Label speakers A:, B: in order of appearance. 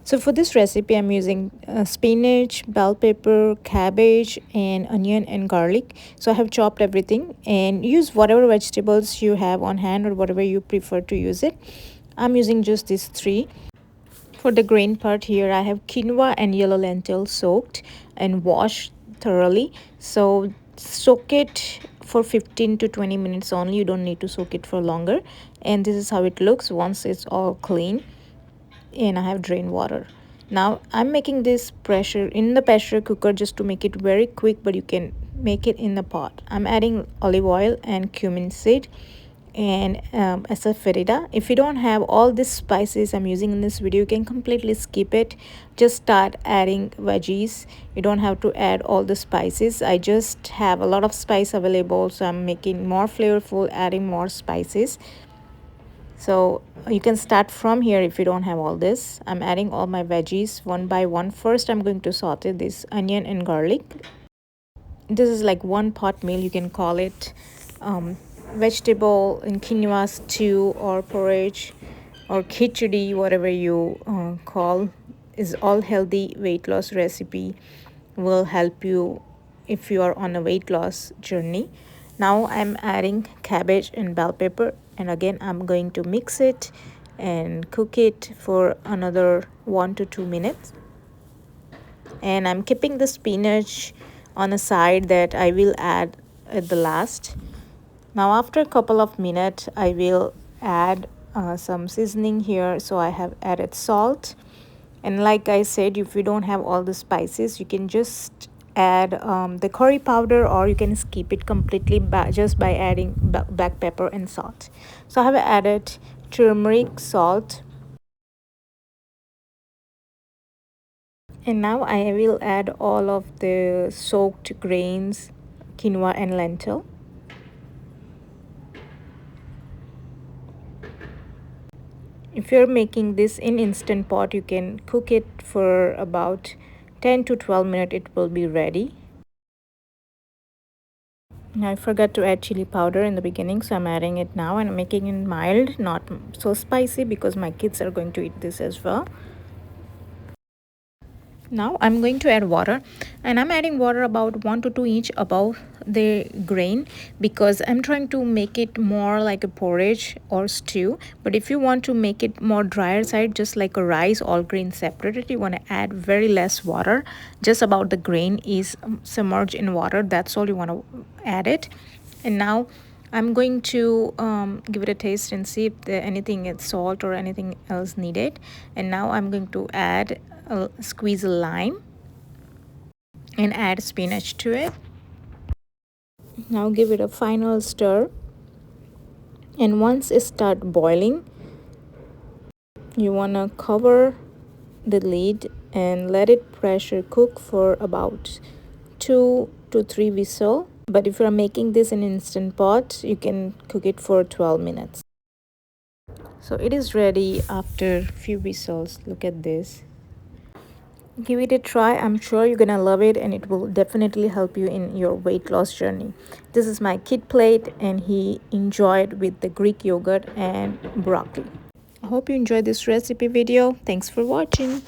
A: So for this recipe, I'm using spinach, bell pepper, cabbage, and onion and garlic. So I have chopped everything, and use whatever vegetables you have on hand or whatever you prefer to use it. I'm using just these three. For the grain part here, I have quinoa and yellow lentil soaked and washed thoroughly. So soak it for 15 to 20 minutes only. You don't need to soak it for longer. And this is how it looks once it's all clean. And I have drained water. Now I'm making this in the pressure cooker just to make it very quick, but you can make it in the pot. I'm adding olive oil and cumin seed and asafoetida. If you don't have all these spices I'm using in this video, you can completely skip it. Just start adding veggies. You don't have to add all the spices. I just have a lot of spice available, so I'm making more flavorful, adding more spices. So you can start from here if you don't have all this. I'm adding all my veggies one by one. First I'm going to saute this onion and garlic. This is like one pot meal, you can call it. Vegetable in quinoa stew or porridge or khichdi, whatever you call, is all healthy weight loss recipe. Will help you if you are on a weight loss journey. Now I'm adding cabbage and bell pepper, and again I'm going to mix it and cook it for another 1 to 2 minutes. And I'm keeping the spinach on a side that I will add at the last. Now after a couple of minutes I will add some seasoning here. So I have added salt, and like I said, if you don't have all the spices, you can just add the curry powder, or you can skip it completely just by adding black pepper and salt. So I have added turmeric, salt, and now I will add all of the soaked grains, quinoa and lentil. If you're making this in instant pot, you can cook it for about 10 to 12 minutes. It will be ready. Now I forgot to add chili powder in the beginning, so I'm adding it now, and I'm making it mild, not so spicy, because my kids are going to eat this as well. Now I'm going to add water, and I'm adding water about 1 to 2 inch above the grain, because I'm trying to make it more like a porridge or stew. But if you want to make it more drier side, just like a rice, all grain separated, you want to add very less water. Just about the grain is submerged in water, that's all you want to add it. And now I'm going to give it a taste and see if anything is salt or anything else needed. And now I'm going to add squeeze a lime and add spinach to it. Now give it a final stir, and once it start boiling, you want to cover the lid and let it pressure cook for about 2 to 3 whistles. But if you're making this in instant pot, you can cook it for 12 minutes. So it is ready after few whistles. Look at this. Give it a try. I'm sure you're gonna love it, and it will definitely help you in your weight loss journey. This is my kid plate, and he enjoyed with the Greek yogurt and broccoli. I hope you enjoyed this recipe video. Thanks for watching.